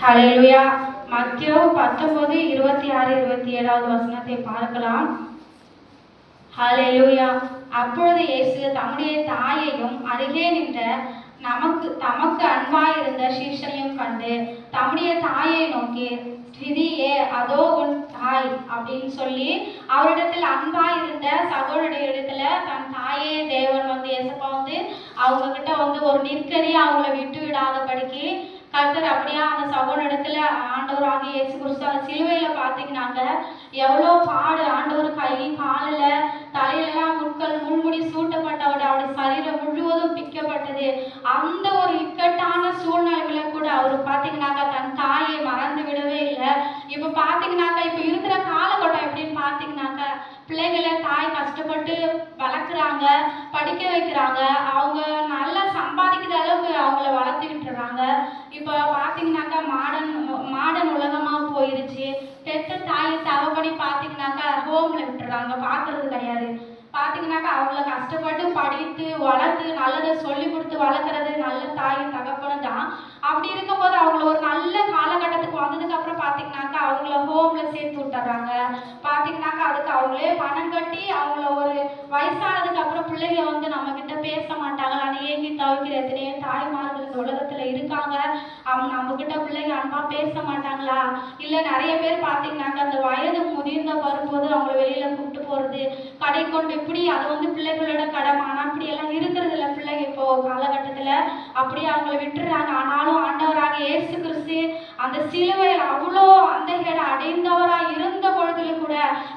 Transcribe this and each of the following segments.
ஹல்லேலூயா. மத்தேயு 19:26-27 வசனத்தை பார்க்கலாம். ஹல்லேலூயா. அப்பொழுது இயேசு தம்முடைய தாயையும் அருகே நின்ற தமக்கு அன்பாயிருந்த சீஷனையும் கண்டு தம்முடைய தாயை நோக்கி, ஸ்திரீயே, அதோ உன் தாய் அப்படின்னு சொல்லி அவரிடத்தில் அன்பாயிருந்த சகோதரருடைய இடத்துல தன் தாயே தேவன் இயேசப்பா அவங்க கிட்ட ஒரு நெருக்கடி அவங்கள விட்டு விடாதபடிக்கு கர்த்தர் அப்படியே அந்த சகோதரத்துல ஆண்டவராக இயேசு கிறிஸ்து அந்த சிலுவையில பார்த்தீங்கன்னாக்க எவ்வளோ பாடு. ஆண்டவர் கை காலில் தலையிலெல்லாம் முள்முடி சூட்டப்பட்டவர், அவருடைய சரீரம் முழுவதும் பிக்கப்பட்டது. அந்த ஒரு இக்கட்டான சூழ்நிலைகளை கூட அவர் பார்த்தீங்கன்னாக்கா தன் தாயை மறந்து விடவே இல்லை. இப்போ பார்த்தீங்கன்னாக்கா இப்போ இருக்கிற காலகட்டம் எப்படின்னு பார்த்தீங்கன்னாக்க பிள்ளைகளை தாய் கஷ்டப்பட்டு வளர்க்குறாங்க, படிக்க வைக்கிறாங்க, அவங்க நல்லா சம்பாதிக்கிற அளவுக்கு அவங்கள வளர்த்து விட்டுறாங்க. இப்போ பார்த்தீங்கன்னாக்கா மாடர்ன் உலகமாக போயிடுச்சு. பெற்ற தாய் தவப்படி பார்த்தீங்கன்னாக்கா ஹோமில் விட்டுறாங்க, பார்க்கறது கிடையாது. பார்த்தீங்கன்னாக்கா அவங்கள கஷ்டப்பட்டு படித்து வளர்த்து நல்லதை சொல்லி கொடுத்து வளர்க்குறது நல்ல தாய் தகப்பனும் தான். அப்படி இருக்கும்போது அவங்கள ஒரு நல்ல காலகட்டத்துக்கு வந்ததுக்கப்புறம் பார்த்தீங்கன்னாக்கா அவங்கள ஹோமில் சேர்த்து விட்டுறாங்க. பார்த்தீங்கன்னாக்கா அதுக்கு அவங்களே பணம் கட்டி அவங்கள ஒரு வயசானதுக்கு அப்புறம் பிள்ளைங்க நம்மக்கிட்ட பேச மாட்டாங்க. ஏங்கி தவிக்கிற எத்தனையோ தாய்மார்கள் இந்த உலகத்தில் இருக்காங்க. அவங்க நம்மக்கிட்ட பிள்ளைங்க அன்பாக பேச மாட்டாங்களா? இல்லை நிறைய பேர் பார்த்தீங்கன்னாக்கா அந்த வயது முதிர்ந்த வரும்போது அவங்கள வெளியில் கூப்பிட்டு போகிறது, கடை கொண்டு இப்படி அது பிள்ளைகளோட கடமை. ஆனால் அப்படியெல்லாம் இருக்கிறது இல்லை பிள்ளைங்க இப்போ காலகட்டத்தில். அப்படியே அவங்கள விட்டுறாங்க. ஆனாலும் ஆண்டவராக இயேசு கிறிஸ்து அந்த சிலுவையில் அவ்வளோ அந்த அடைந்தவராக இருந்த பொழுதுல கூட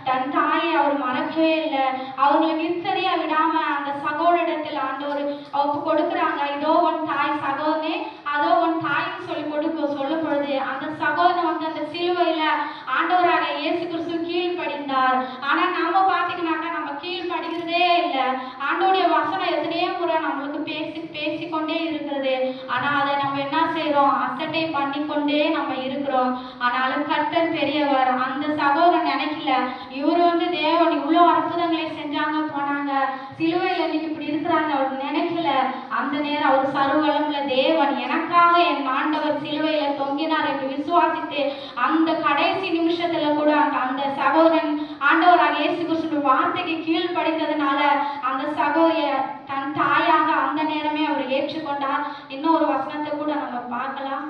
தன் தாயை அவர் மறக்கவே இல்லை. அவங்களை நிற்கதையா விடாம அந்த சகோதரத்தில் ஆண்டவர் அவருக்கு கொடுக்குறாங்க. இதோ உன் தாய் சகோதரனே, அதோ உன் தாய்ன்னு சொல்லி சொல்லும் பொழுது அந்த சகோதரன் அந்த சிலுவையில ஆண்டவராக இயேசு கிறிஸ்து கீழ்ப்படிந்தார். ஆனா நாம பார்த்தீங்கன்னாக்கா நம்ம கீழ்படிக்கிறதே இல்லை. ஆண்டோடைய வசனம் எத்தனையோ முறை நம்மளுக்கு பேசிக்கொண்டே இருக்கிறது. ஆனா அதை நம்ம என்ன செய்யறோம்? அசட்டை பண்ணிக்கொண்டே நம்ம இருக்கிறோம். ஆனாலும் கர்த்தர் பெரியவர். அந்த சகோதரன் நினைக்கல இவர் தேவன் இவ்வளோ அற்புதங்களை செஞ்சாங்க போனாங்க, சிலுவையில் இன்னைக்கு இப்படி இருக்கிறாங்க அவர் நினைக்கல. அந்த நேரம் அவர் சர்வவல்லமையுள்ள தேவன் எனக்காக என் ஆண்டவர் சிலுவையில தொங்கினார் என்று விசுவாசித்து அந்த கடைசி நிமிஷத்துல கூட அந்த சகோதரன் ஆண்டவராக இயேசு கிறிஸ்து வார்த்தைக்கு கீழ்ப்படிந்ததுனால அந்த சகோதரிய தன் தாயாக அந்த நேரமே அவர் ஏற்றுக்கொண்டார். இன்னொரு வசனத்தை கூட நம்ம பார்க்கலாம்.